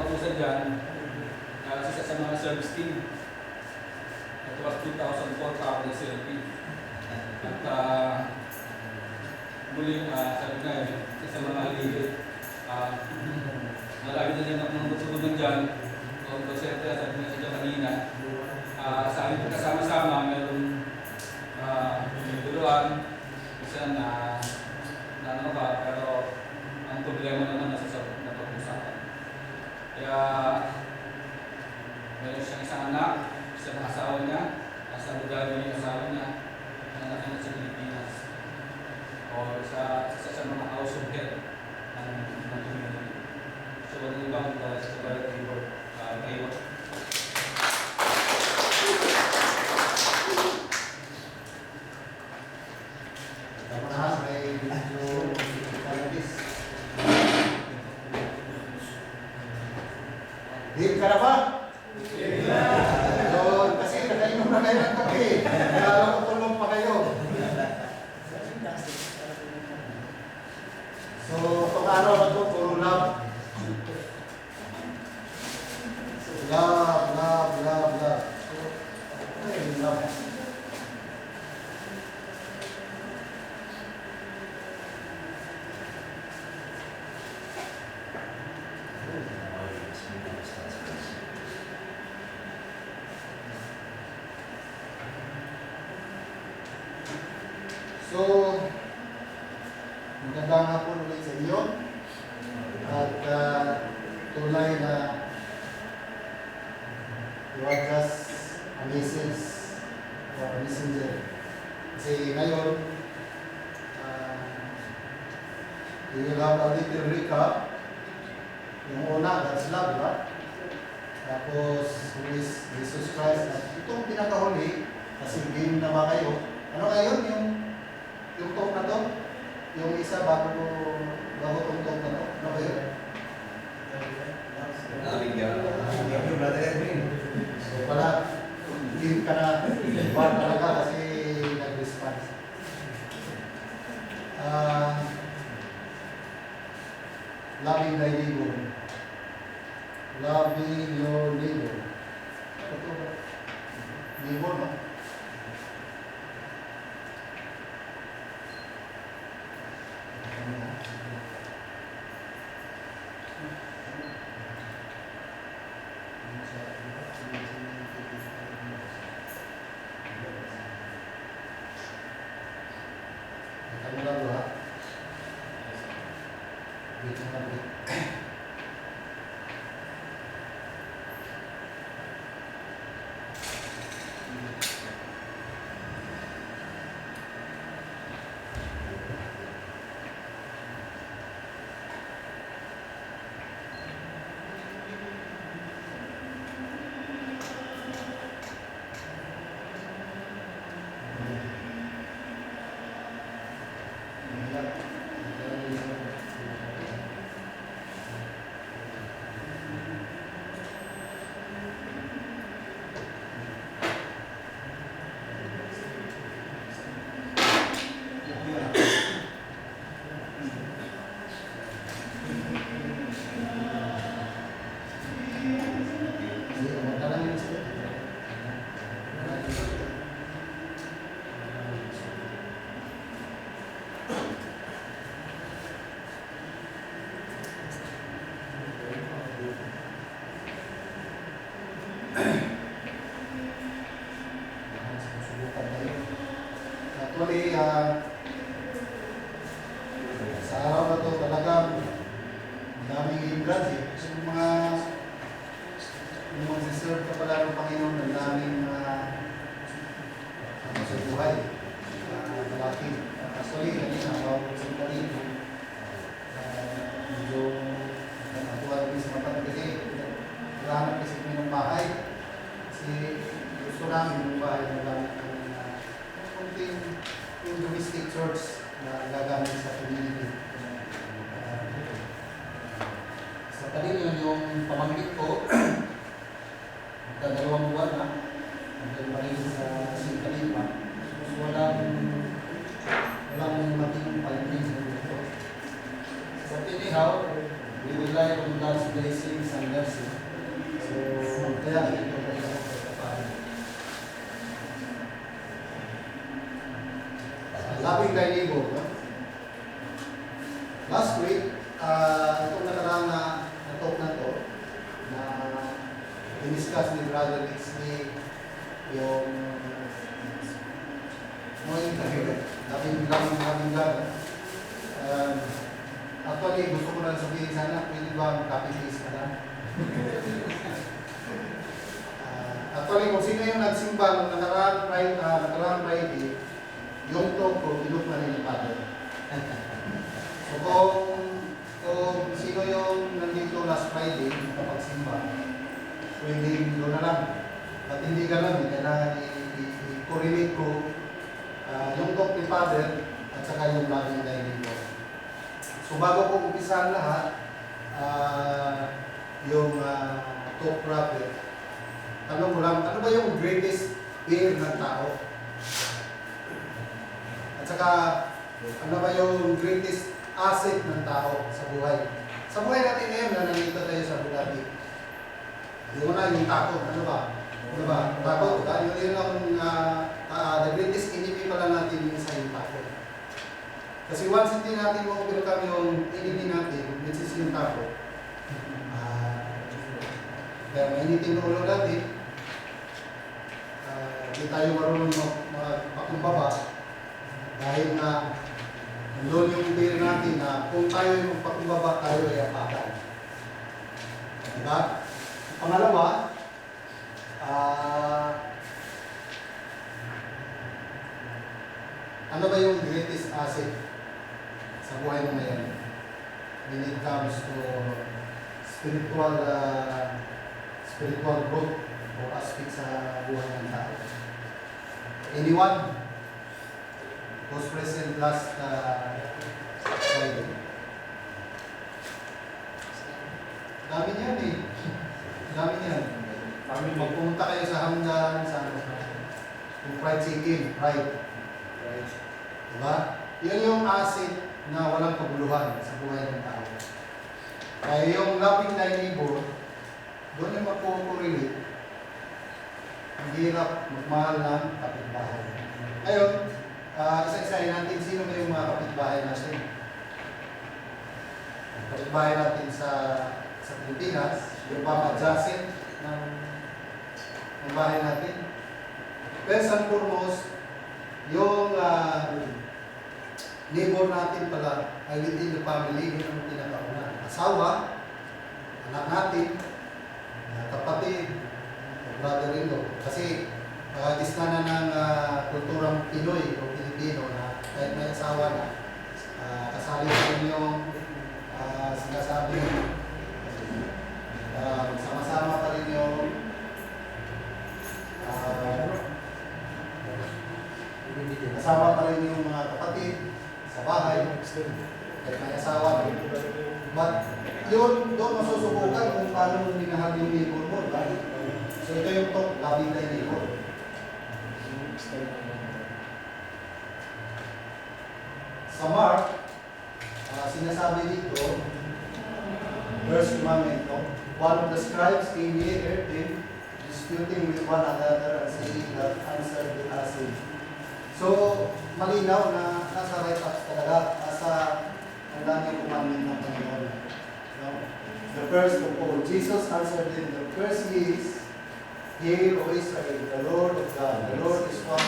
nautusan dyan, isa sa mga service team. Ito was 2004 pa ako ng CLP. At muli, sabi na isa sa mga leader, marami na dyan akong tutulungan dyan. So, siyempre, sabi nga siya kanina, sa amin pagkasama-sama, mayroong tuluan, isa na ano ba, pero ang problema naman nasa sa pag-usapan. Kaya, meron siyang isang anak, isang asawa niya, nasa Abu Dhabi yung asawa niya, ang anak niya sa Pilipinas. O sa mga house of head ng community. So, walang ibang sa Barat Tibor, kayo. Tama may video kalabis. Dip ka na ba? Yun, kasi nakainom na kayo ng kape. Kaya ko tulong pa kayo. So, itong araw na ito, puro love. Love, love, love, love. Ay, love. So, magandang hapon ulit sa inyo. At tunay na you are just a message or a messenger. Kasi ngayon, you will have a little recap. Yung una, God's love, diba? Tapos, who is Jesus Christ. At itong pinakahuli, kasi game na ba kayo? Ano ngayon yung talk na to? Yung isa bago itong talk na to? Ano ba yun? So pala, game ka na. Iwan talaga kasi nag-response. Loving thy neighbor. Loving your neighbor. Ito ba? Neighbor, no? Kamu lang ba? Dito na ba? Actually, sa araw na to talagang daming hindrance eh. Kasi yung magsiserve ka pala ng Panginoon, ang daming sa buhay. Malaki. Actually, kanina, about sa kanina, medyo natuwa rin sa mata kasi kailangan kasi kami ng bahay. Kasi gusto namin yung bahay na gamit yung domestic church na gagamit sa community. Sa kanina yung pamangkin ko, dalawang buwan na, hanggang pa rin sa Singkalima. So walang mating palingin sa mundo. So anyhow, we will rely on God's blessings and mercy. So, kaya ito po ako pagkapahin. Loving thy neighbor, no? Last week, itong nakaraan na talk na to, na diniscuss ni Brother Dixley yung labing God. Actually, gusto ko lang sabihin sana, pwede ba copy-paste ka lang? Actually, kung sino yung nagsimba nung nakaraan Friday, yung talk ko, inok na rin yung Father. So kung sino yung nandito last Friday, nakapagsimba, pwede doon na lang. At hindi ganun, kailangan i-correlate ko yung talk ni Father at saka yung loving thy neighbor. So bago ko umpisahan lahat, yung talk prophet, tanong ko lang, ano ba yung greatest fear ng tao? At saka, ano ba yung greatest asset ng tao sa buhay? Sa buhay natin ngayon na nandito tayo sa Bugatti. Yung una, yung takot. Ano ba? Takot. Yun ang the greatest enemy pala natin yung sa yung takot. Kasi once hindi natin ma-overcome yung enemy natin, which is yung takot, kaya mainitin ulo natin, hindi tayo marunong magpakumbaba dahil na doon yung fear natin na kung tayo yung magpakumbaba, tayo ay apakan. Diba? Pangalawa, ano ba yung greatest asset sa buhay mo ngayon when it comes to spiritual growth o aspect sa buhay ng tao? Anyone who's present last Friday? Dami niyan eh. Dami niyan. Magpumunta kayo sa Hamdan, sa yung fried chicken, fried. Diba? Yun yung asset na walang paguluhan sa buhay ng tao. Kaya yung loving thy neighbor, doon yung magpupulilit. Ang hirap magmahal ng kapitbahay. Ayun, isa-isahin natin sino ba yung mga kapitbahay natin. Ang kapitbahay natin sa Pilipinas, yung mga adjacent ng bahay natin. First and foremost, yung neighbor natin pala ay within the family, yun ang pinakauna. Asawa, anak natin, kapatid, brother-in-law. Kasi isa na ng kulturang Pinoy o Pilipino na kahit may asawa na, kasali sa inyong sinasabi, sama-sama pa rin yung kasama pa rin yung mga kapatid sa bahay, kahit may asawa na. But yun, doon masusubukan kung paano mo minahal yung neighbor mo. So ito yung talk, loving thy neighbor. Sa Mark, sinasabi dito, verse commandment, one of the scribes came near him, disputing with one another and saying that answer will ask him. So, malinaw na nasa right ups talaga, nasa ang daming commandment ng Panginoon. No? The first of all, Jesus answered him, the first is, Hear, O Israel, the Lord of God, the Lord is one.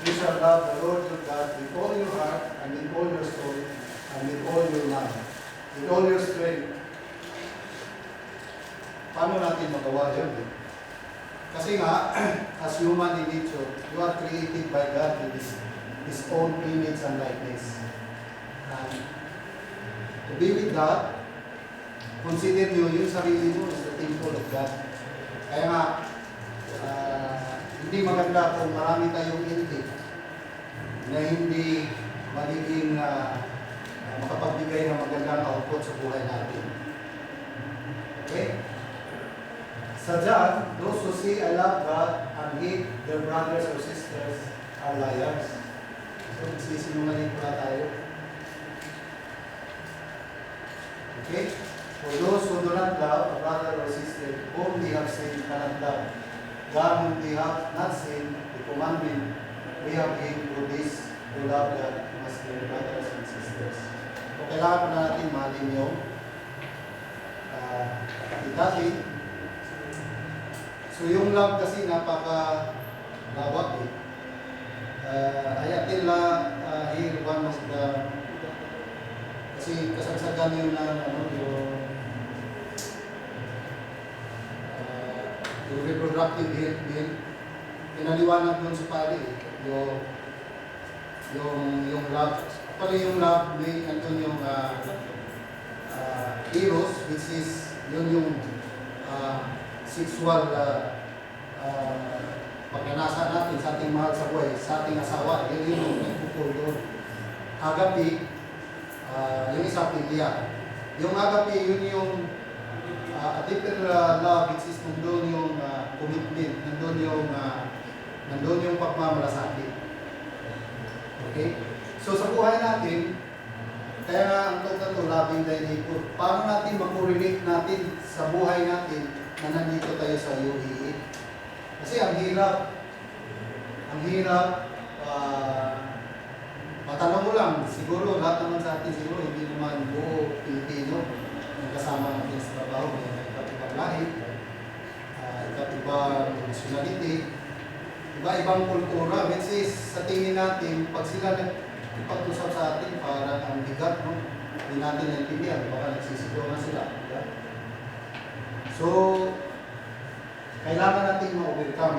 You shall love the Lord your God with all your heart, and with all your soul, and with all your mind, with all your strength. Paano natin magawa yun? Kasi nga, as human in nature, you are created by God with His own image and likeness. And to be with God, consider nyo yung sarili mo is the temple of God. Kaya nga, hindi maganda kung marami tayong intake na hindi magiging makapagbigay ng magandang output sa buhay natin. Okay? Sa John, those who say, I love God and hate their brothers or sisters are liars. So, nagsisinungaling pala tayo. Okay? For those who do not love cannot love. God whom we have not seen, the commandment we have given for this, to love God, must be brothers and sisters. So kailangan pa natin mahalin yung dati. So yung love kasi napaka-lawak eh. I attend here one of the kasi kasagsagan yun na yung reproductive health bill, pinaliwanag dun sa pari yung love. Actually yung love may andun yung eros, which is yun yung sexual pagnanasa natin sa ating mahal sa buhay, sa ating asawa, yun yung nagpupul doon. Agape, yung isa pilya. Yung agape, yun yung a deeper love, which is nandun yung commitment, nandun yung pagmamalasakit. Okay? So sa buhay natin, kaya nga ang tawag na ito, loving thy neighbor. Paano natin makorelate natin sa buhay natin na nandito tayo sa UAE? Kasi ang hirap, matanong mo lang, siguro lahat naman sa atin siguro hindi naman buo Pilipino ang kasama natin sa trabaho, may iba't ibang lahi, iba't ibang nationality, iba-ibang kultura, which is sa tingin natin, pag sila nagpag-usap sa atin, parang ang bigat, no? Hindi natin naintindihan, baka nagsisigaw na sila. Diba? So, kailangan natin ma-overcome,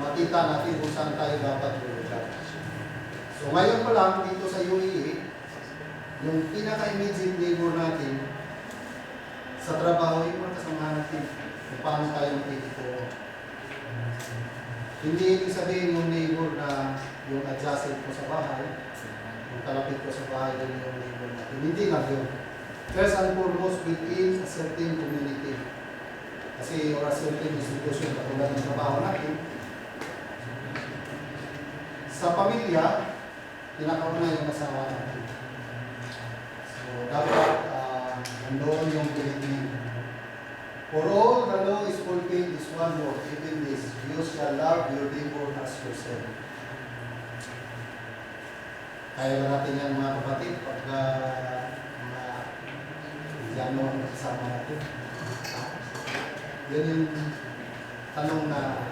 makita natin kung saan tayo dapat overcome. So ngayon pa lang dito sa UAE, yung pinaka-immediate neighbor natin sa trabaho, yung mga kasamahan natin, kung paano tayo makikita. Hindi ibig sabihin yung neighbor na yung adjacent ko sa bahay, yung kalapit ko sa bahay, yun yung neighbor natin. Hindi lang yun. First and foremost, within a certain community. Kasi or a certain institution, katulad ng trabaho natin, sa pamilya, pinakauna yung asawa natin. So, dapat nandoon yung commitment. For all the law is fulfilled is one word, even this, you shall love your neighbor as yourself. Kaya ba natin yan mga kapatid, pagka mga Indiano ang kasama natin? Yan yung tanong na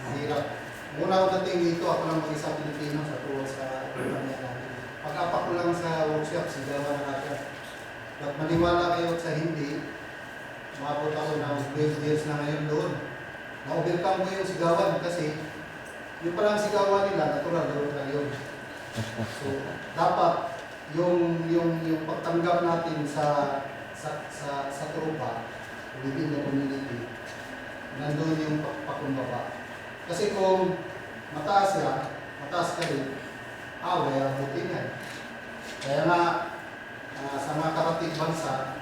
mahirap. Muna ako dating dito, ako lang mag-isang Pilipino sa tuwa sa pamilya natin. Pag-apak ko lang sa workshop, sigawan na natin. At maniwala kayo sa hindi, umabot ako ng 12 years na ngayon doon. Na-overcome ko yung sigawan kasi yung palang sigawan nila, natural doon na yun. So, dapat yung pagtanggap natin sa tropa, within the community, nandun yung pakumbaba. Kasi kung mataas ka rin, away ang buti yan. Kaya nga, sa mga karating bansa,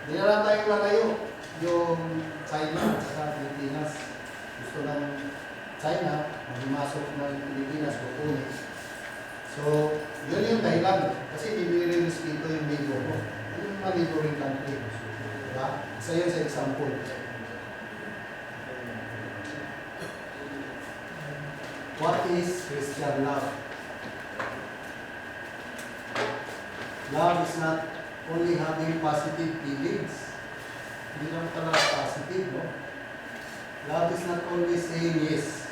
hindi na lang tayo lalayo. Yung China at sa Pilipinas, gusto ng China, magimasok ng Pilipinas, kukunin. So, yun yung dahilan. Kasi dinire-respeto yung neighbor mo. Yung mga neighboring country. Diba? Isa yun sa example. What is Christian love? Love is not only having positive feelings. Hindi lang pala positive, no? Love is not always saying yes.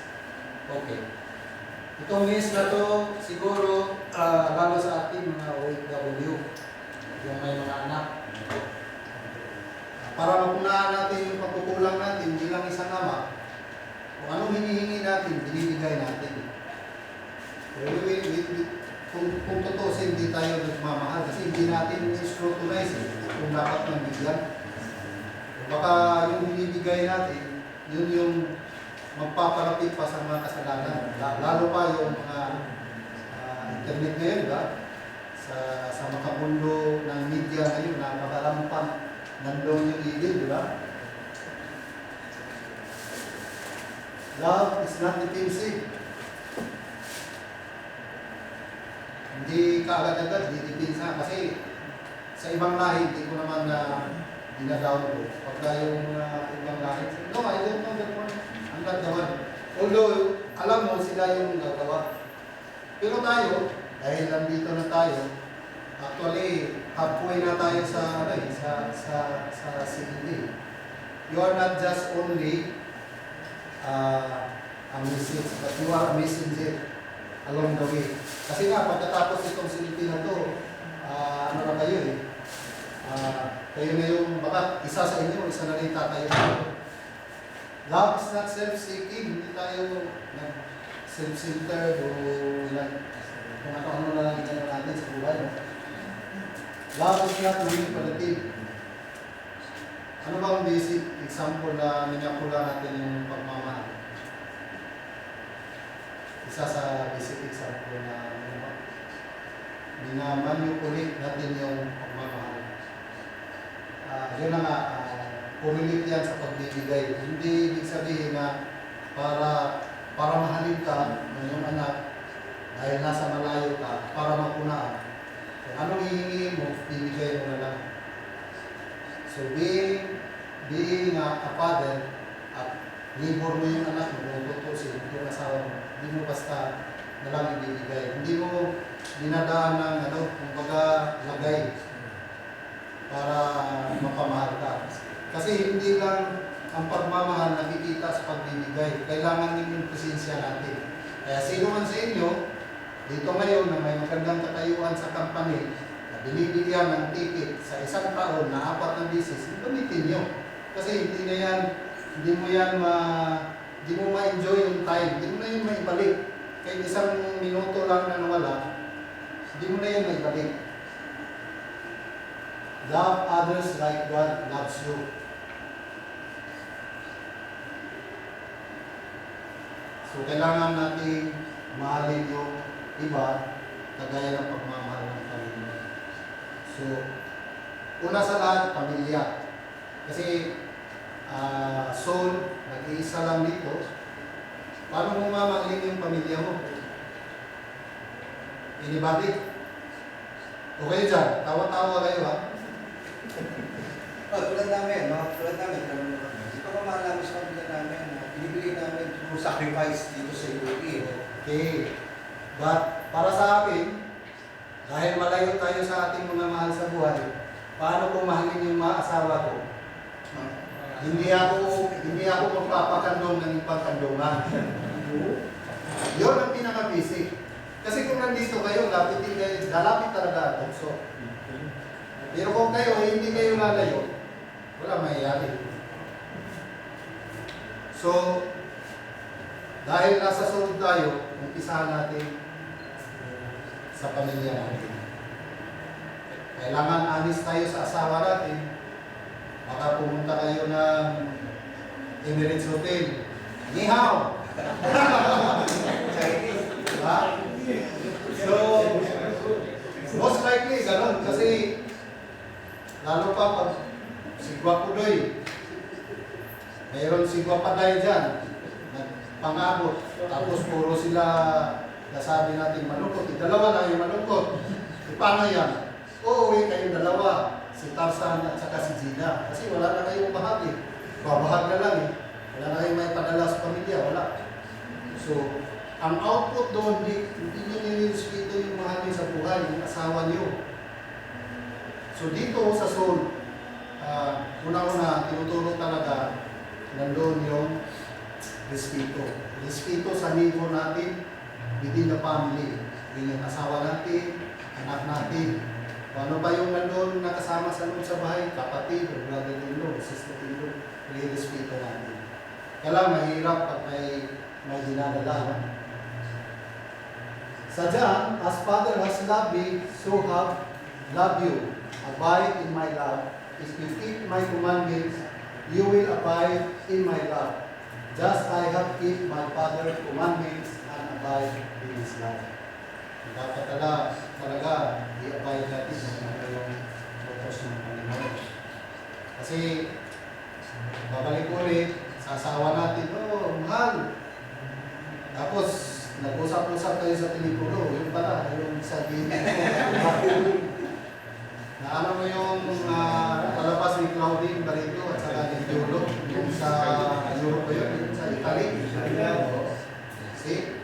Okay. Itong yes na to, siguro, lalo sa ating mga OFW, yung may mga anak. Para mapunaan natin yung pagkukulang natin bilang isang ama, kung anong hinihingi natin, binibigay natin. Kung totoo hindi tayo nagmamahal kasi hindi natin scrutinize kung dapat nang bigyan. Baka yung binibigay natin, yun yung magpapalapit pa sa mga kasalanan. Lalo pa yung mga internet ngayon, ba? Sa makamundo ng media ngayon, napakalampang nandun yung evil, di ba? Love is not defensive. Hindi kaagad-agad, didipinsa. Kasi sa ibang lahi, hindi ko naman dinadown ko. Pagka yung ibang langit, no, I don't know that one. I'm not the one. Although, alam mo, sila yung gagawa. Pero tayo, dahil nandito na tayo, actually, halfway na tayo sa, ano, sa CED. You are not just only a message, but you are a messenger along the way. Kasi nga, pagkatapos itong silbi na to, ano na kayo eh, kayo na yung, baka isa sa inyo, isa na rin tatayo. Love is not self-seeking, hindi tayo self-centered o kung ano na lang ito natin sa buhay. No? Love is not manipulative. Ano ba ang basic example na ninyapula natin yung pagmamahal? Isa sa basic example na minamanipulate natin yung pagmamahal. Yun na nga, pumilit yan sa pagbibigay. Hindi ibig sabihin na para mahalin ka ng iyong anak dahil nasa malayo ka, para mapunaan. Kung anong hihingin mo, bibigay mo na lang. So being a father, at neighbor mo yung anak mo, kung tutusin, yung asawa mo, hindi mo basta na lang ibibigay. Hindi mo dinadaan ng kumbaga lagay para mapamahal ka. Kasi hindi lang ang pagmamahal nakikita sa pagbibigay. Kailangan din yung presensya natin. Kaya sino man sa inyo, dito ngayon na may magandang katayuan sa company, na binibigyan ng ticket sa isang taon na 4 na bisis, gamitin nyo. Kasi hindi mo ma-enjoy yung time, hindi mo na yun maibalik. Kahit isang minuto lang na nawala, hindi mo na yun maibalik. Love others like God loves you. So, kailangan natin mahalin yung iba kagaya ng pagmamahal ng pamilya. So, una sa lahat, pamilya. Kasi, soul, nag-iisa lang dito. Paano mo mamahalin yung pamilya mo? Anybody? Okay dyan, tawa-tawa kayo ha? Tulad namin, ito ko maalaman sa pamilya namin, binibigay namin through sacrifice dito sa UAP. Okay. But, para sa akin, dahil malayo tayo sa ating mga mahal sa buhay, paano ko mahalin yung mga asawa ko? Hindi ako magpapakandong ng ipagkandungan. Yun ang pinaka-basic. Kasi kung nandito kayo, lalapit talaga ang tukso. Pero kung kayo, hindi kayo lalayo, wala mayayari. So, dahil nasa sunod tayo, umpisahan natin sa pamilya natin. Kailangan honest tayo sa asawa natin. Baka pumunta kayo ng Emirates Hotel. Ni hao! Diba? So, most likely, ganun. Kasi, lalo pa pag si Guapudoy, mayroon si Guapaday dyan, pang-abot. Tapos puro sila, nasabi natin malungkot. Dalawa lang yung malungkot. Paano yan? Uuwi kayong dalawa. Si Tarzan at saka si Gina. Kasi wala na kayong bahagi. Babahag na lang eh. Wala na kayong may padala sa pamilya. Wala. So, ang output doon, hindi nyo nilirespeto yung mahali sa buhay, yung asawa nyo. So, dito sa soul, una-una, tinutulong talaga, nandun yung respeto. Respeto sa neighbor natin, within the family. Yung asawa natin, anak natin. Ano ba yung nandun nakasama sa loob sa bahay? Kapatid, brother-in-law, sister-in-law, respeto natin. Kaya mahirap pag may dinadala. Sadya, as Father has loved me, so have loved you. Abide in my love. If you keep my commandments, you will abide in my love. Just I have kept my Father's commandments and abide in His love. Dapat talaga i-abide natin kung ano yung purpose ng Panginoon. Kasi, babalik ulit, sa asawa natin, mahal. Tapos, nag-usap-usap tayo sa telepono, yung pala, yung sabihin na ano mo yung palabas ni Claudine Barreto at saka ni Diolo, yung sa Europe ba yun, yung sa Italy. See?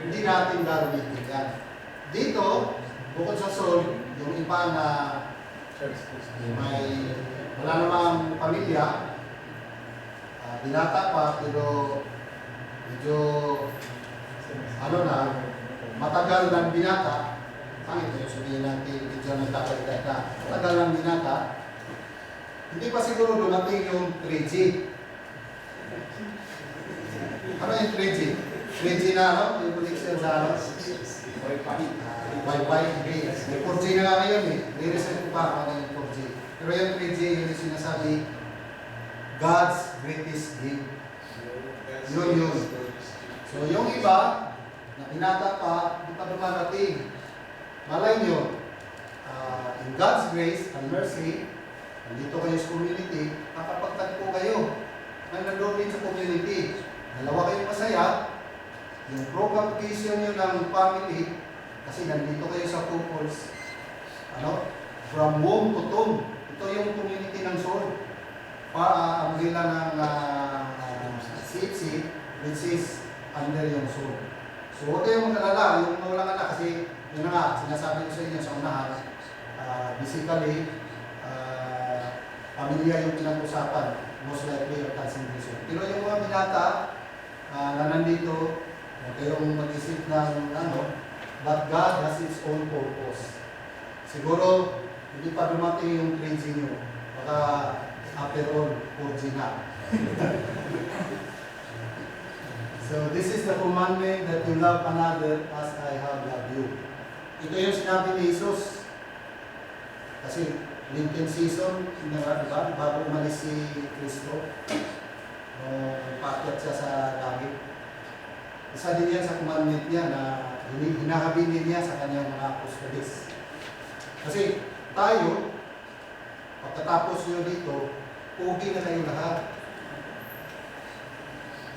Hindi natin gagamitin yan. Dito, bukod sa soul, yung iba na may wala namang pamilya, binata pa, pero medyo ano na, matagal ng binata, pangit yung sabihin natin, medyo nagkakalit na, matagal ng binata, hindi pa siguro dumating yung 3G. Ano yung 3G? 3G na ano? Yung connection sa ano? Wi-Fi. Okay. May 4G na nga ngayon eh. Re-reset ko pa ano yung 4G. Pero yung 3G, yun yung sinasabi, God's greatest gift. Yun. So yung iba, na pinata pa, hindi pa dumarating. Malay nyo, in God's grace and mercy, nandito kayo sa community, nakapagtagpo kayo. May nandun din sa community. Dalawa kayong masaya, yung propagation nyo ng family, kasi nandito kayo sa couples, from womb to tomb. Ito yung community ng soul. Umbrella ng CFC, which is under yung soul. So huwag kayong mag-alala, yung mawalang anak, kasi yun na nga, sinasabi ko sa inyo sa unahan, basically, pamilya yung pinag-usapan, most likely yung concentration. Pero yung mga binata na nandito, huwag kayong mag-isip ng but God has its own purpose. Siguro, hindi pa dumating yung 3G nyo, baka after all, 4G na. So this is the commandment that you love another as I have loved you. Ito yung sinabi ni Jesus. Kasi Lenten season, diba? Bago umalis si Kristo, paakyat siya sa langit. Isa din yan sa commandment niya na hinahabilin niya sa kanyang mga apostoles. Kasi tayo, pagkatapos nyo dito, pugi na kayo lahat.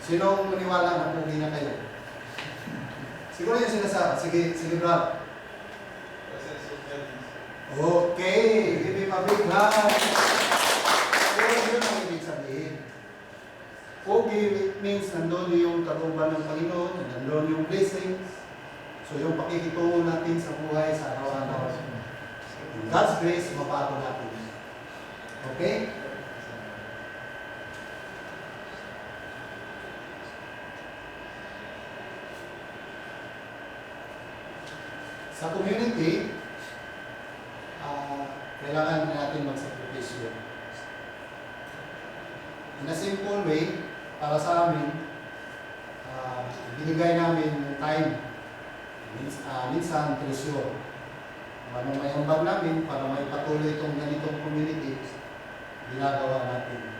Sinong maniwala na pugi na kayo? Siguro yung sinasabi. Sige Brad. Okay, give him a big hand. So, yun ang ibig sabihin. Pugi means nandun yung karuban ng Panginoon, nandun yung blessings. So yung pakikitungo natin sa buhay sa araw-araw. God's grace, mabago natin. Okay? Sa community, kailangan natin magsakripisyo. In a simple way, para sa amin, binigay namin yung time, minsan presyo. Anong may ambag namin para may patuloy itong ganitong community, ginagawa natin.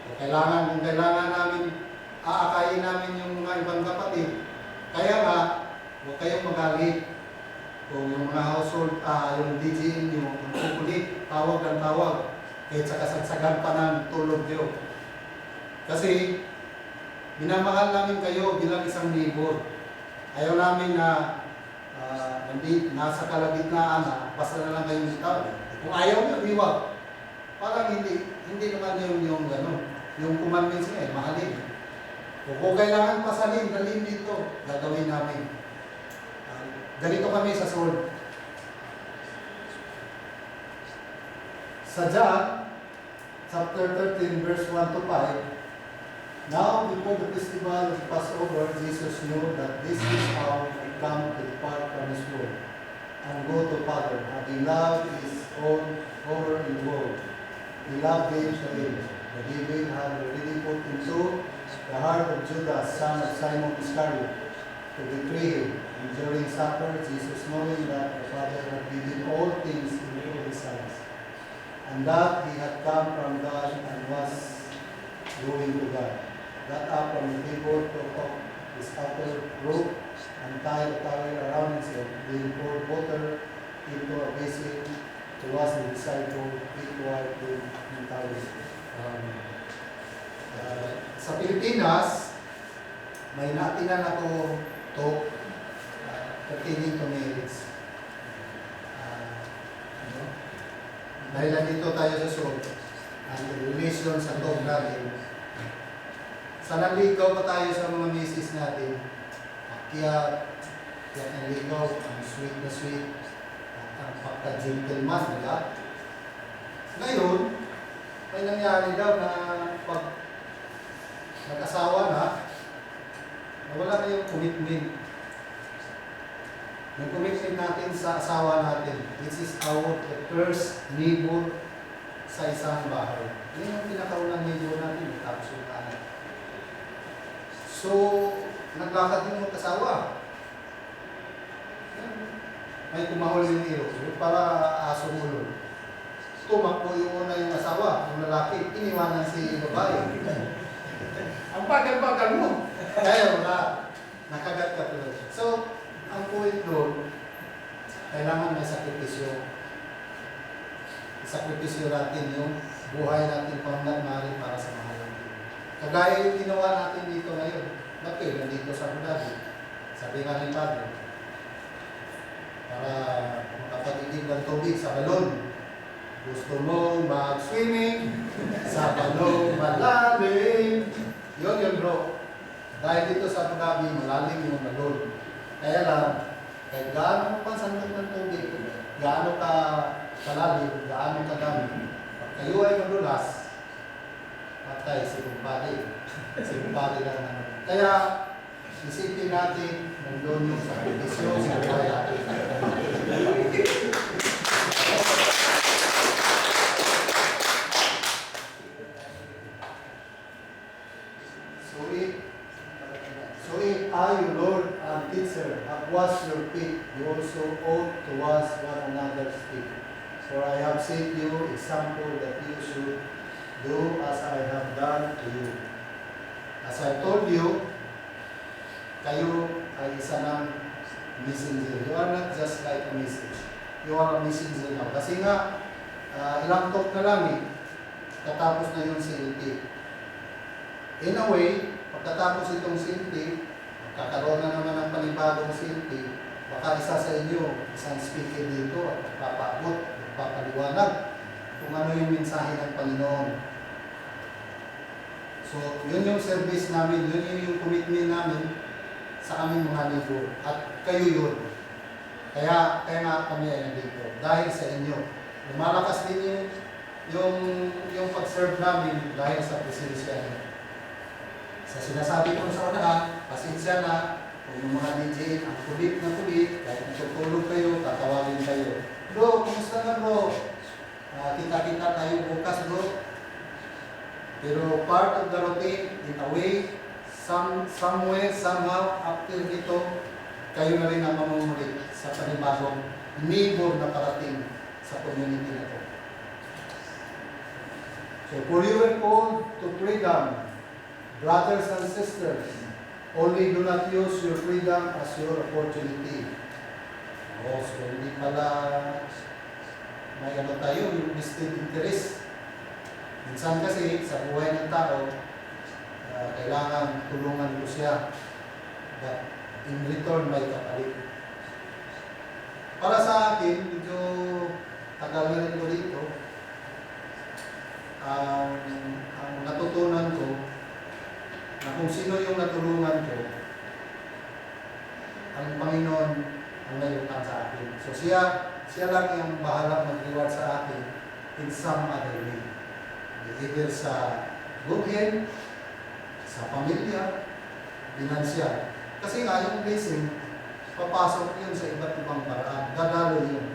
So, kung kailangan namin, aakayin namin yung mga ibang kapatid, kaya nga, huwag kayong magalit. Kung yung mga household, yung DG nyo, yung kukulit, tawag ng tawag, kahit sa kasagsagan pa ng tulog nyo. Kasi, minamahal namin kayo bilang isang neighbor. Ayaw namin na nasa kalagitnaan na basta na lang kayong itaw. Kung ayaw nyo, iwag. Parang hindi naman yung commandments niya, mahalin. Kung kailangan pasalin, dalhin dito, gagawin namin. Ganito kami sa soul. Sa John, chapter 13, verse 1 to 5, now before the festival of Passover, Jesus knew that this is how he come to depart from his world and go to Father, having loved his own over in the world. He loved them to him. The devil had already put into the heart of Judas, son of Simon Iscariot, to betray him. And during supper, Jesus, knowing that the Father had given all things into his hands, and that he had come from God and was going to God, got up from the table, took off his outer robe, and tied a towel around himself, then poured water into a basin to wash the disciple, feet white with the towel. Sa Pilipinas, may natinan ako talk pertaining to marriage. Dahil nandito tayo sa soul, provision sa loob natin. Sa naligaw pa tayo sa mga misis natin, akyat ng ligaw, ang sweet na sweet, at ang pagka-gentleman, di ba? Ngayon, may nangyari daw na pag nag-asawa na, wala na yung commitment. Yung commitment natin sa asawa natin, which is our first neighbor sa isang bahay. Yun yung pinakaunang neighbor natin, tapos yung anak. So, naglakad yung mag-asawa. May kumahol yung hero, para aso mulol. Tumakbo yung una yung asawa, yung lalaki, iniwanan si babae. Ang bagal-bagal mo. Kaya wala, nakagat ka tuloy. So, ang point doon, kailangan may sakripisyo. Sakripisyo natin yung buhay natin panggat maaari para sa mahal natin. Kagaya yung ginawa natin dito ngayon. Bakit? Nandito sa Abu Dhabi. Sabi nga ni Padre, para makapag-igib ng tubig sa balon. Gusto mong mag-swimming sa balong malalim. Yun bro. Dahil dito sa Abu Dhabi, malalim yung balon. Kaya lang, kahit gaano mo pang sandok ng tubig, gaano ka kalalim, gaano ka dami, pag kayo ay madulas, patay si kumpare. Si kumpare lang naman. Kaya, isipin natin, nandun yung sakripisyo sa buhay natin. So if I, your Lord and teacher, have washed your feet, you also ought to wash one another's feet. For I have set you example that you should do as I have done to you. As I told you, kayo ay isa ng messenger. You are not just like a message. You are a messenger now. Kasi nga, ilang talk na lang katapos na yung CLT. In a way, pagkatapos itong CLT, kakaroon na naman ng panibagong CLT, baka isa sa inyo, isang speaker dito at magpapaabot, magpapaliwanag kung ano yung mensahe ng Panginoon. So, yun yung service namin, yun yung commitment namin sa aming mga neighbor. At kayo yun. Kaya nga kami ay nandito. Dahil sa inyo. Lumalakas din yung pag-serve namin dahil sa presensya niyo. Sa sinasabi ko sa unahan, pasensya na, kung yung mga DJ ang kulit na kulit, kahit natutulog kayo, tatawagin kayo. Bro, kumusta na bro? Kita-kita tayo bukas bro. Pero part of the routine, in a way, somewhere, somehow, after dito, kayo na rin ang mamumulit sa panibagong neighbor na parating sa community na to. So, for you were called to freedom, brothers and sisters, only do not use your freedom as your opportunity. So hindi pala may tayo, yung vested interest. Minsan kasi sa buhay ng tao, kailangan tulungan ko siya. But in return, may kapalit. Para sa akin, medyo tagal na rin ko dito. Ang natutunan ko, na kung sino yung natulungan ko, ang Panginoon ang nayutan sa akin. So siya lang yung bahalang mag-reward sa akin in some other way. Either sa good health, sa pamilya, financial. Kasi nga yung blessing, papasok yun sa iba't ibang paraan. Dadalo yun.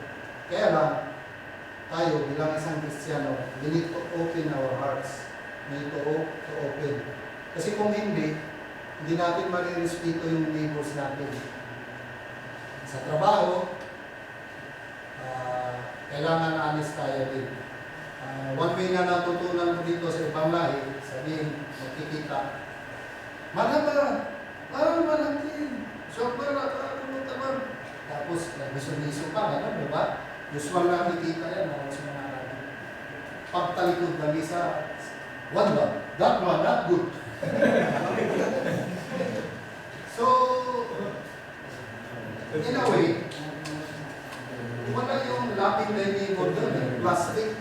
Kaya lang, tayo bilang isang Kristiyano, we need to open our hearts. We need to open. Kasi kung hindi natin marirespeto yung neighbors natin. Sa trabaho, kailangan honest tayo din. One way na natutunan ko dito sa ibang lahi, sabihin, magkikita. Parang malaking. Tapos, nagbiso-biso pa, di ba? Usual na nakikita yan, sa mga natin. Pagtalikod ng isa, one, that one, not good. So, in a way, wala yung lapid na neighbor doon, plastic.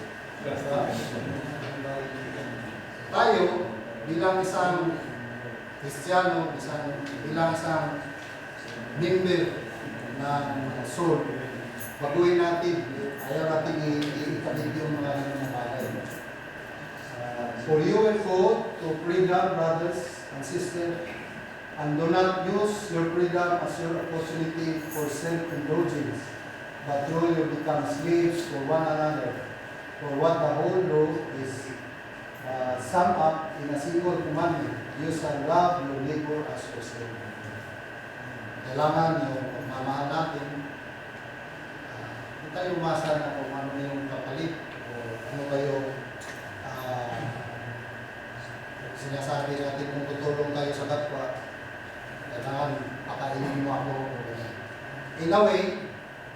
tayo bilang isang Kristiyano, bilang isang member ng soul, baguhin natin, ayaw natin ikabit yung mga ganung bagay. For you and go to freedom, brothers and sisters, and do not use your freedom as your opportunity for self-indulgence, but truly become slaves for one another. For what the whole law is summed up in a single commandment: you shall love your neighbor as yourself. Kailangan yung pagmamahal natin. Hindi tayo umasa na kung ano yung kapalit o ano kayo sinasabi natin kung tutulong tayo sa kapwa. Kailangan pakainin mo ako. In a way,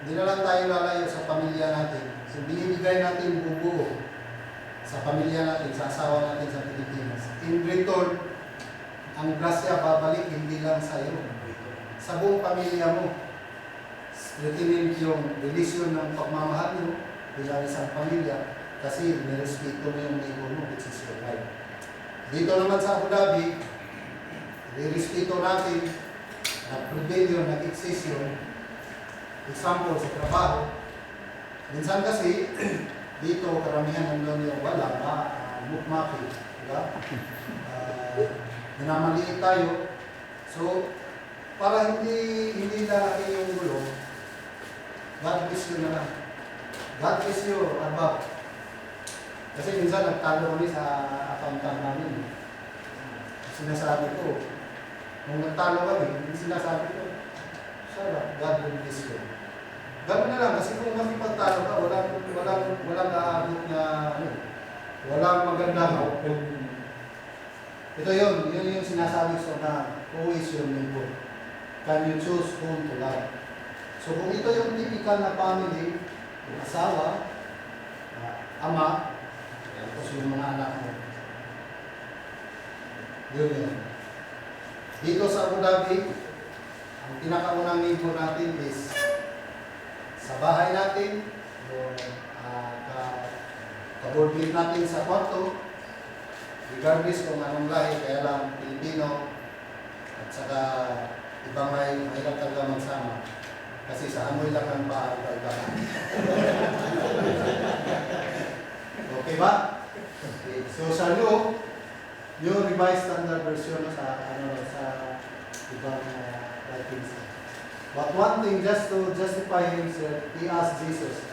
hindi na lang tayo lalayo sa pamilya natin. So, binibigay natin bubuo sa pamilya natin, sa asawa natin sa Pilipinas. In return, ang grasya babalik hindi lang sa iyo, sa buong pamilya mo. Strengthenin yung relasyon ng pagmamahal mo bilang isang pamilya kasi nirespeto mo yung neighbor mo, which is your wife. Dito naman sa Abu Dhabi, nirespeto natin nag-prevail yun, nag-exist yun. Example, sa trabaho. Minsan kasi, dito karamihan nandun yung wala, mukmaki. Diba? Minamaliit tayo. So, para hindi lalaki yung gulo, God bless you na lang. God bless you, above. Kasi minsan nagtalo kami sa accountant namin. Sinasabi ko, kung nagtalo kami, sinasabi ko, sarap, God will bless you. Gano'n na lang, kasi kung makipagtalo ka, walang aabot na, walang magandang outcome. Ito yun yung sinasabi ko na, who is your neighbor? Can you choose whom to love? So kung ito yung typical na family, yung asawa, ama, tapos yung mga anak mo. Yun. Dito sa Abu Dhabi, ang pinakaunang neighbor natin is sa bahay natin, yung kabordit natin sa kwarto, regardless kung anong lahi, kaya lang Pilipino, at saka ibang mahirap talaga magsama. Kasi sa amoy lang ng bahay, iba. Okay ba? Okay. So sa iyo, yung revised standard version sa ibang writings. But one thing, just to justify himself, he asked Jesus,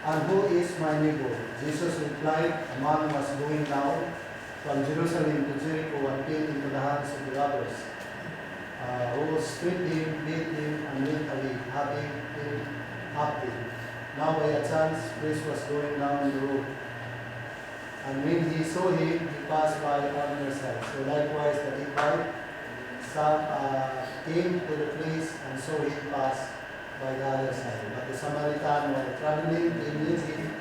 "And who is my neighbor?" Jesus replied, "A man was going down from Jerusalem to Jericho and fell into the hands of the robbers, who stripped him, beat him, and went away, having him happy. Now by a chance, priest was going down the road. And when he saw him, he passed by on the other side. So likewise, the Levite came to the place and saw him pass by the other side. But the Samaritan, while traveling, came near him,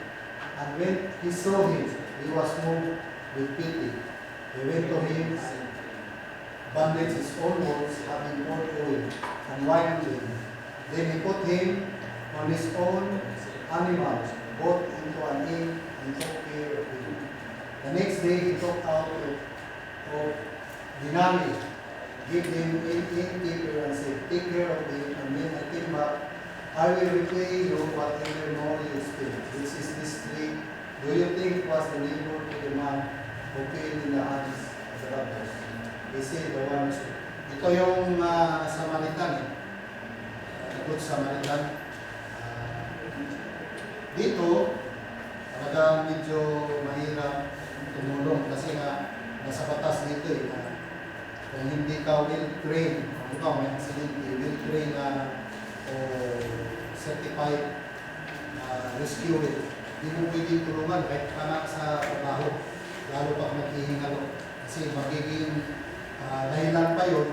and when he saw him, he was moved with pity. He went to him and bandaged his own wounds, having poured oil and wine on him. Then he put him on his own animal, brought into an inn, and took care of him. The next day he took out of dinari, gave him innkeeper, and said, "Take care of him, and when I came back, I will repay you whatever more you spend." Which is this tree? Do you think was the neighbor to the man who fell in the hands of the robbers? He said, "The one." Ito yung Samaritan. Good Samaritan. Dito, talaga medyo mahirap tumulong kasi nga nasa batas dito na kung hindi ka well-trained, kung ikaw may accident, well-trained o certified rescuer, hindi mo pwedeng tulungan kahit anak sa trabaho, lalo pag naghihingalo. Kasi magiging dahilan pa yun,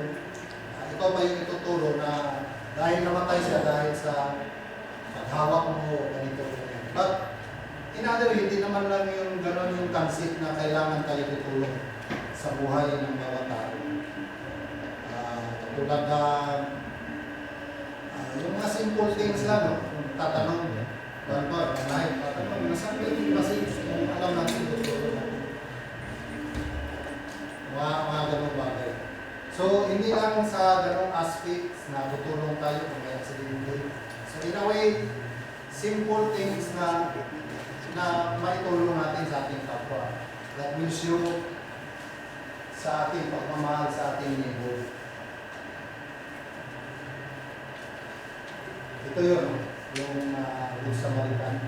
ikaw pa yung ituturo na dahil namatay siya dahil sa paghawak mo ganito. But in other way, hindi naman lang yung gano'n yung concept na kailangan tayo tutulong sa buhay ng bawat tao. Tulad na yung mga simple things lang, no? Tatanong, tatanong, nasaan ba yung message kung alam natin tutulong natin? So, hindi lang sa ganong aspects na tutulong tayo kung may aksidente. So, in a way, simple things na maitulong natin sa ating kapwa that will show sa ating pagmamahal sa ating neighbor. Ito yun, yung Good Samaritan.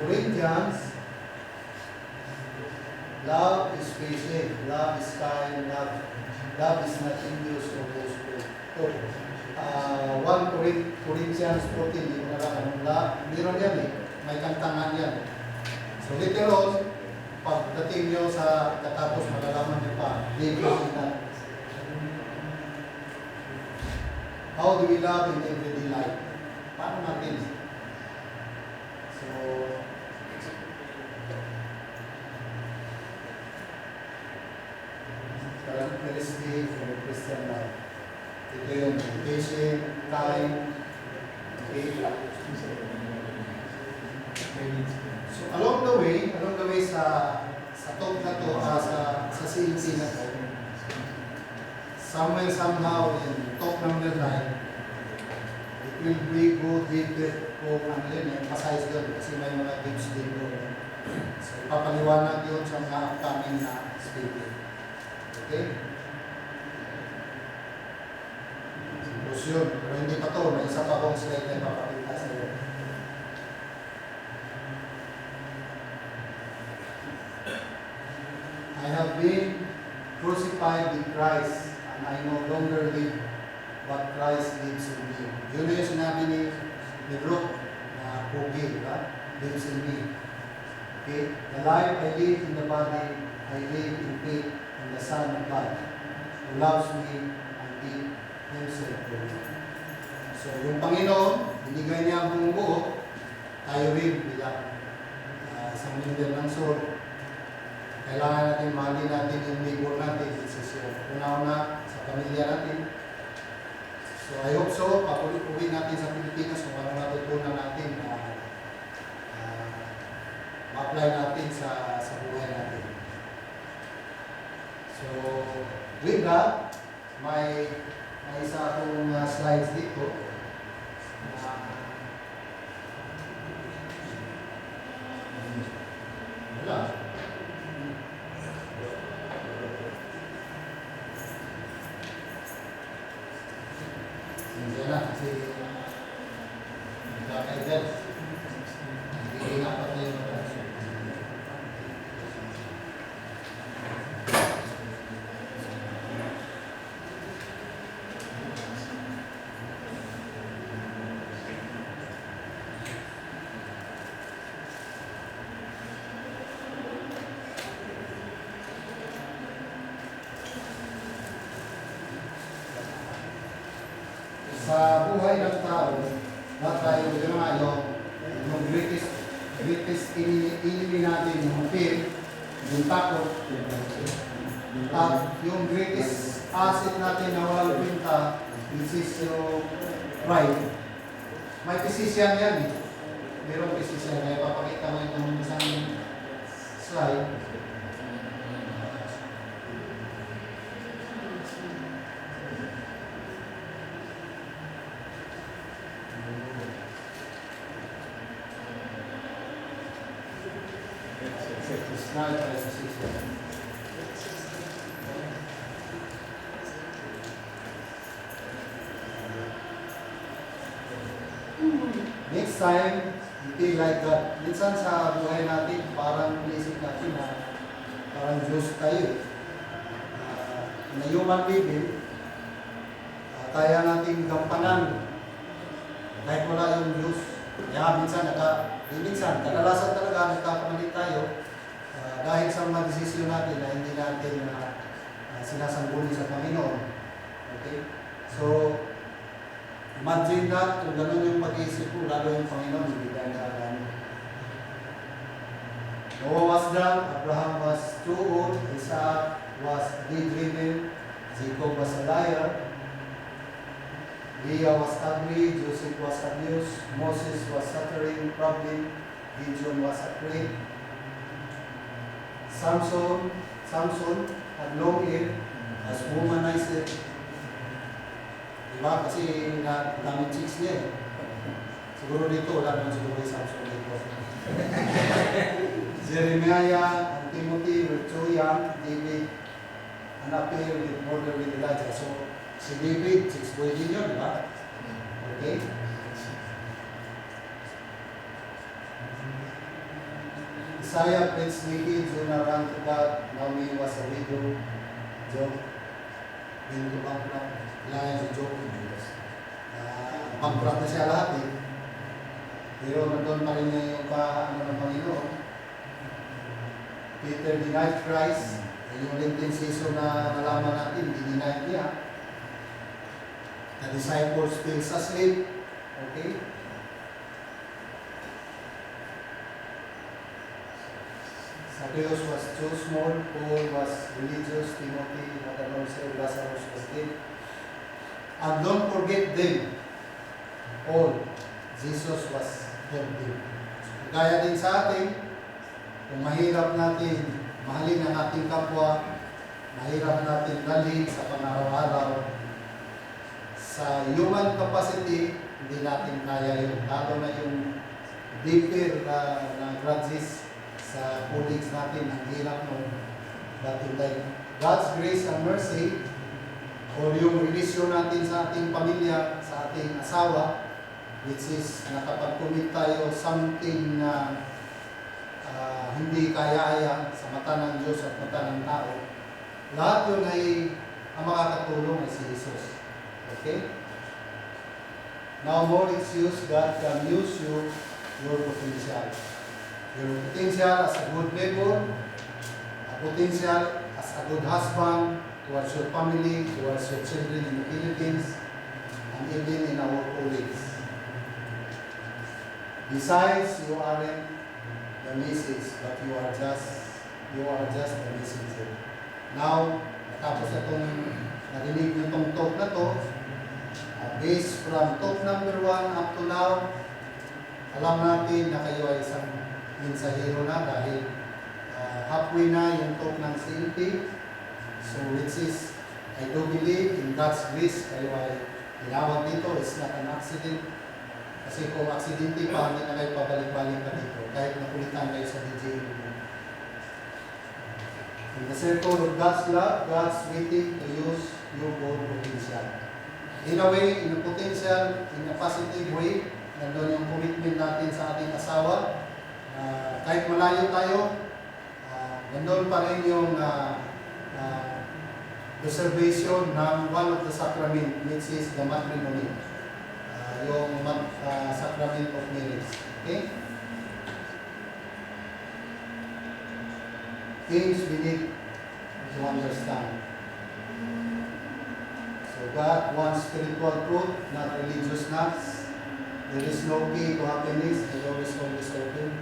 Corinthians, love is patient, love is kind, love is not envious or boastful. 1 Corinthians 14, hindi ko nalaman. Meron yan eh, may kantangan yan. So later on, pagdating nyo sa katapos, malalaman nyo pa, David na. How do we love in everyday life? Paano natin? So, characteristic of a Christian life. Ito yung patient, kind, okay. So along the way sa talk na to, sa CNC na to, somewhere, somehow, in talk number 9, it will be good deeper kung ano yun, emphasize doon kasi may mga tips din doon. So ipapaliwanag yun sa mga upcoming na speaker. Okay? Tapos yun, pero hindi pa to, may isa pa akong slide na ipapakita sa iyo. I have been crucified with Christ, and I no longer live, but Christ lives in me. Yun na yung sinabi ni Brooke na Pogi, diba? Lives in me. Okay? The life I live in the body, I live in faith in the Son of God, who loves me and gave Himself for me. So, yung Panginoon, binigay niya ang buong buo, tayo rin bilang isang member ng soul. Kailangan natin mahalin natin yung neighbor natin. This is yung una-una sa pamilya natin. So I hope so, papulit-uwi natin sa Pilipinas kung ano natutunan natin na ma-apply natin sa buhay natin. So with that, may isa akong slides dito. Wala. Hindi na kasi nagkakailan. Hindi na pa tayo mag-action. Sa buhay ng tao, lahat tayo, yung mga yung greatest enemy natin, yung fear, yung takot, at yung greatest asset natin na walang pinta, which is yung pride. May physician yan eh. Mayroong physician, kaya papakita mo itong isang slide. Slide by physician. Next time, you feel like that. Minsan sa buhay natin, parang inisip natin na parang Diyos tayo. Na human living, kaya natin gampanan kahit wala yung Diyos. Kaya minsan, kadalasan talaga nagkakamali tayo dahil sa mga desisyon natin na hindi natin sinasangguni sa Panginoon. Okay? So, imagine that kung gano'n yung pag-iisip ko, lalo yung Panginoon, hindi tayo nakagano. Noah was drunk, Abraham was too old, Isaac was day-driven, Jacob was a liar, Leah was ugly, Joseph was abused, Moses was stuttering, problem, Gideon was afraid, Samson have long hair, has womanized it. Diba? Kasi daming chicks niya eh. Siguro dito, wala naman siguro yung Samson dito. Jeremiah and Timothy were too young. David, an affair with murder with Elijah. So, si David, 6 boy din yun, diba? Okay? Isaiah preached naked, Jonah ran to God, Naomi was a widow, Job, into bankrupt, Elijah, Job, bankrupt na siya lahat eh. Pero nandun pa rin niya yung ng Panginoon. Peter denied Christ, yung Lenten season na nalaman natin, denied niya. The disciples still asleep, okay? Zacchaeus was too small, Paul was religious, Timothy had an ulcer, Lazarus was dead. And don't forget them, all, Jesus was helping. So, gaya din sa atin, kung mahirap natin mahalin ang ating kapwa, mahirap natin dalhin sa pang-araw-araw, sa human capacity, hindi natin kaya yun. Lalo na yung deeper na grudges sa colleagues natin, ang hirap nun. But in God's grace and mercy, o yung relasyon natin sa ating pamilya, sa ating asawa, which is nakapag-commit tayo something na hindi kaya-aya sa mata ng Diyos at mata ng tao, lahat yun ay ang makakatulong ay si Jesus. Okay? Now more it's used, God can use you, your potential. Your potential as a good neighbor, a potential as a good husband towards your family, towards your children in the Philippines, and even in our colleagues. Besides, you aren't the message, but you are just the messenger. Now, tapos itong narinig nyo itong talk na to, based from talk number 1 up to now, alam natin na kayo ay isang mensahero na dahil halfway na yung talk ng CNP. So which is, I do believe in God's grace, kayo ay tinawag dito, it's not an accident. Kasi kung aksidente pa, hindi na kayo pabalik-balik pa dito, kahit nakulitan kayo sa DJing. In the circle of God's love, God's waiting to use your own potential. In a way, in a potential, in a positive way, nandun yung commitment natin sa ating asawa. Kahit malayo tayo, nandun pa rin yung reservation ng one of the sacrament, which is the matrimony. Yung sacrament of marriage. Okay? Things we need to understand. So God wants spiritual truth, not religious nuts. There is no key to happiness. The door is always open.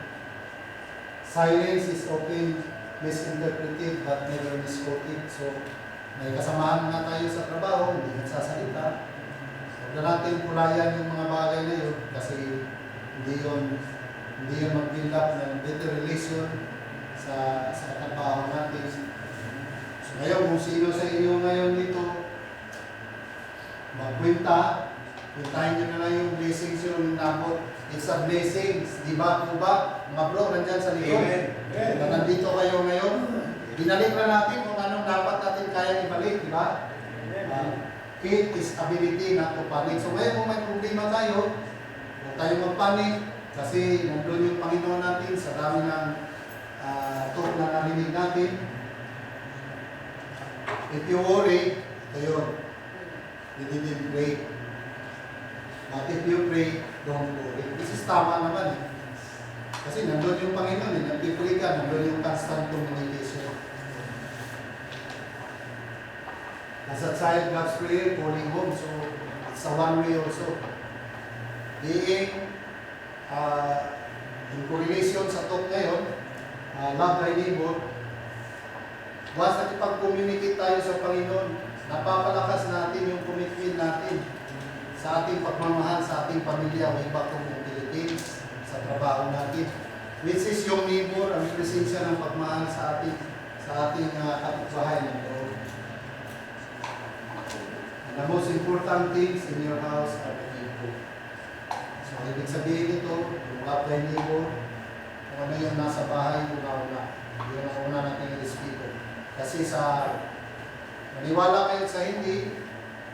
Silence is often misinterpreted but never misquoted. So, may kasamahan nga tayo sa trabaho, hindi nagsasalita. Huwag na natin pulayan yung mga bagay na yun kasi hindi yun mag-build up ng better relation sa trabaho natin. So, ngayon, kung sino sa inyo ngayon dito, magkwenta, kwentahin nyo na lang yung blessings yung napot. It's a blessings, di ba po ba? Mga bro, nandyan sa likod. Na nandito kayo ngayon, binalik na natin kung anong dapat natin kaya ibalik, di ba? Faith is ability not to panic. So ngayon kung may problema tayo, huwag tayo magpanik kasi nandun yung Panginoon natin sa dami ng talk na narinig natin. If you worry, ito yun. You didn't pray. But if you pray, don't worry. This is tama naman eh. Kasi nandun yung Panginoon eh. Nagpipray ka, nandun yung constant communication. As a child, God's prayer, calling home. So, it's a one way also. Being in correlation sa talk ngayon, love thy neighbor. Once nakipag-communicate tayo sa Panginoon, napapalakas natin yung commitment natin sa ating pagmamahal, sa ating pamilya, way back to the Philippines, sa trabaho natin. Which is yung neighbor, ang presensya ng pagmahal sa sa ating kapitbahay ng Lord. The most important things in your house are the people. So, ibig sabihin ito, yung love thy neighbor, kung ano yung nasa bahay, una-una. Yun ang una nating respeto. Kasi maniwala kayo sa hindi,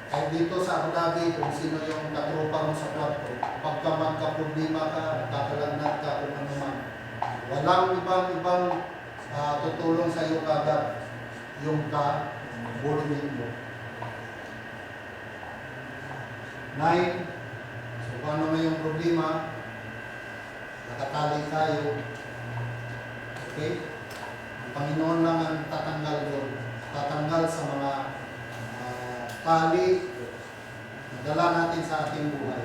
kahit dito sa Abu Dhabi, kung sino yung katropa mo sa kwarto, pagka magka-problema ka, kakalagnat ka, kung ano man, walang ibang tutulong sa iyo kagad yung ka-boarding mo. 9, so kung ano na yung problema, nakatali tayo, okay? Ang Panginoon lang ang tatanggal doon. Tatanggal sa mga tali na dala natin sa ating buhay.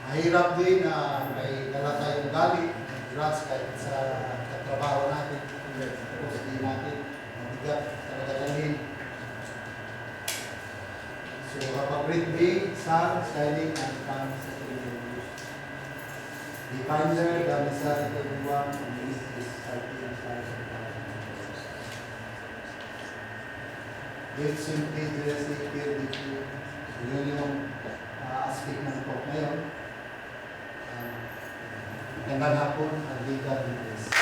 Mahirap din na may dala tayong galit, drugs kahit sa katrabaho natin, tapos di natin mabigat talaga dalhin. So, have a great day, sun, shining, and come sa Pilipinas. Be kinder than the sun to everyone, and this is healthy and fine. Live simply, dress it, care with you. So, yun yung aspect ng talk ngayon. Magandang hapon, and be God bless.